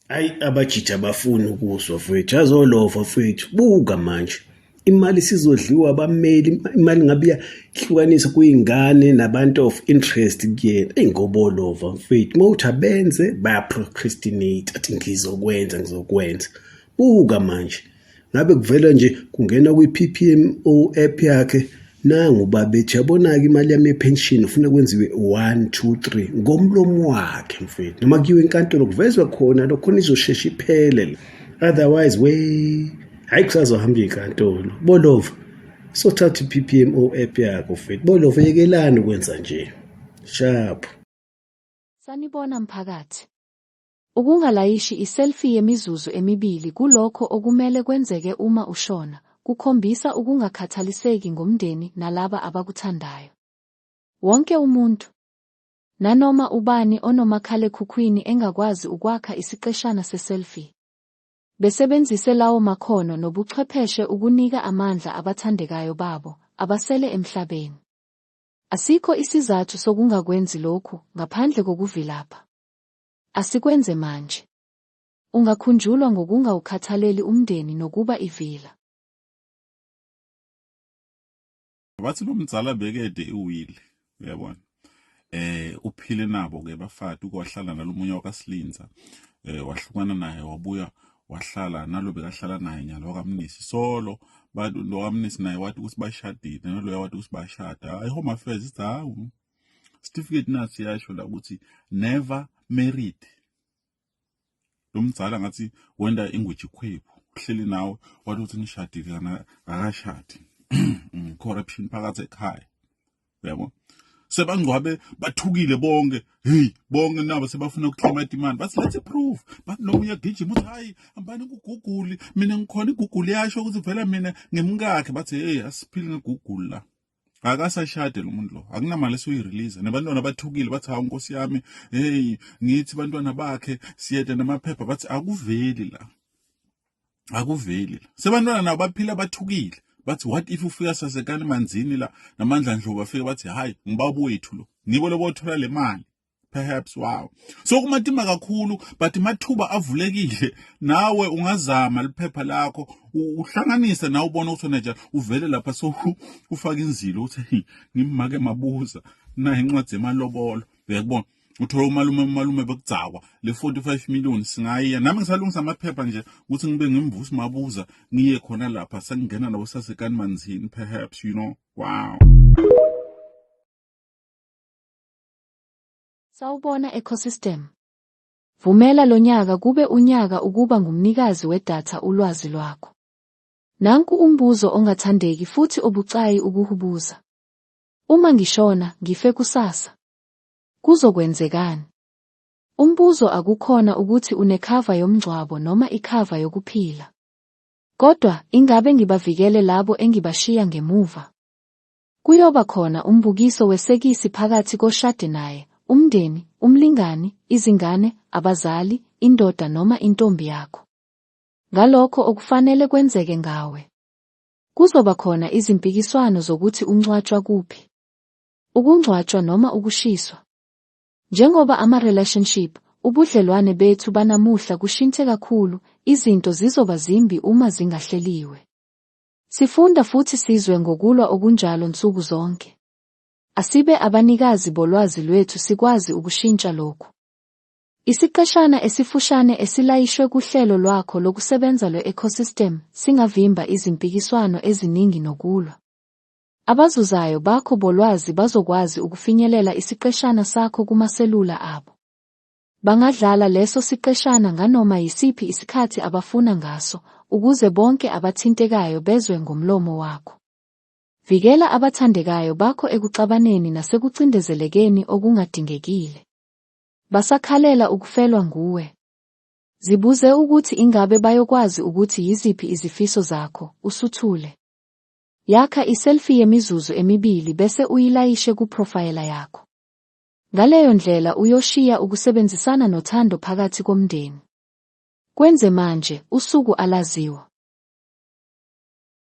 Hayi abajiji abafuni ukuzwa mfethu, azolova mfethu, buka manje. Imali sizodliwa abameli, imali ngabe iyahlukaniswa kuyingane nabantu of interest kuyena. Ey'ngobolova mfethu, mawuthi abenze baya-procrastinate, athi ngizokwenza. Buka manje, ngabe kuvela nje kungena kwi-PPMO app yakhe, nangu babethi yabona-ke imali yami yepension ufuna kwenziwe 1, 2, 3 ngomlomo wakhe mfethu. Noma kuyiwe enkantolo kuvezwe khona lokho, khona izoshesha iphele. Otherwise hayi kusazohamba inkantolo. Bolova sothatha i-PPMO app yakho mfethu. Bolova yekelani ukwenza nje. Sharp. Sanibona mphakathi. Ukungalayishi iselfie yemizuzu emibili kulokho okumele kwenzeke uma ushona, kukhombisa ukungakhathaliseki ngomndeni nalaba abakuthandayo. Wonke umuntu, nanoma ubani onomakhalekhukhwini engakwazi ukwakha isiqeshana seselfie, besebenzise lawo makhono nobuchwepheshe ukunika amandla abathandekayo babo, abasele emhlabeni. Asikho isizathu sokungakwenzi lokhu ngaphandle kokuvilapha. Asikwenze manje. Ungakhunjulwa ngokungawukhathaleli umndeni nokuba ivila. Bathi nomdzala bekede iwili, uyabona. Uphile nabo ke bafati ukwahlala nalomunye wakaSilinza. Wahlukana naye wabuya wahlala nalo bekahlala naye nyalo wakamnisi solo, bantu lo wakamnisi naye wathi ukuthi bashadile nalo wathi ukuthi bashada. Home Affairs ithi hawu. Certificate nasi yasho la ukuthi never married. Lo mdzala ngathi wenda ingwiji khwephu, uhleli nawe wathi uthi nishadile kana akashadi. Corruption phakathi ekhaya. Uyabo? Sebangcwabe bathukile bonke. Hey, bonke nabo sebafuna ukuclaim demand. Bathi let's prove. Bathi lo uyagijima uthi hayi ambani kuGoogle, mina ngikhona iGoogle yasho ukuthi vela mina ngemkakhe. Bathi hey asiphili ngeGoogle la. Akasashade lo muntu lo. Akunamali esuyirelease. Nabantwana bathukile bathi hawu Nkosi yami, hey ngithi bantwana bakhe siyede namaphepha. Bathi akuveli la. Akuveli la. Sebantwana nabo baphila bathukile. Bathi what if ufika sasekani manzini la namandla ndlovu bafika bathi hayi ngibaba wethu lo nibo lobothola le mali perhaps. Wow. So kumatima kakhulu but mathuba avulekile nawe ungazama liphepha lakho uhlanganise nawe ubona ukuthi neja uvele lapha so ufaka inzilo uthi ngimake mabuza na incwadi emalobolo. Uyakubona uthola umalume bekugcakwa le 45 million singayiya nami ngisalungisa amaphepha nje ukuthi ngibe ngimvusi mabuza ngiye khona lapha sengena nabo sasekani manzini perhaps, you know. Wow. Sawubona ecosystem. Vumela lo nyaka kube unyaka ukuba ngumnikazi wedatha ulwazi lwakho. Nanku umbuzo ongathandeki futhi obucayi ukuhubuza. Uma ngishona ngife kusasa, kuzokwenzekani? Umbuzo akukhona ukuthi unekhava yomngcwabo noma ikhava yokuphila. Kodwa ingabe ngibavikele labo engibashiya ngemuva? Kuyoba khona umbukiso wesekisi phakathi koshade naye, umndeni, umlingani, izingane, abazali, indoda noma intombi yakho. Ngalokho okufanele kwenzeke ngawe. Kuzoba khona izimpikiswano zokuthi ungcwatshwa kuphi. Ukungcwatshwa noma ukushiswa. Njengoba ama-relationship, ubudlelwane bethu banamuhla kushinthe kakhulu, izinto zizoba zimbi uma zingahleliwe. Sifunda futhi sizwe ngokulwa okunjalo nsuku zonke. Asibe abanikazi bolwazi lwethu sikwazi ukushintsha lokhu. Isiqeshana esifushane esilayishwe kuhlelo lwakho lokusebenza lwe-ecosystem singavimba izimpikiswano eziningi nokulwa. Abazuzayo bakho bolwazi bazokwazi ukufinyelela isiqeshana sakho kumaselula abo. Bangadlala leso siqeshana nganoma yisiphi isikhathi abafuna ngaso, ukuze bonke abathintekayo bezwe ngomlomo wakho. Vikela abathandekayo bakho ekuxabaneni nasekucindezelekeni okungadingekile. Basakhalela ukufelwa nguwe. Zibuze ukuthi ingabe bayokwazi ukuthi yiziphi izifiso zakho, usuthule. Yakha iselfie yemizuzu emibili bese uyilayishe kuprofayela yakho. Ngaleyo ndlela uyoshiya ukusebenzisana nothando phakathi komndeni. Kwenze manje, usuku alaziwa.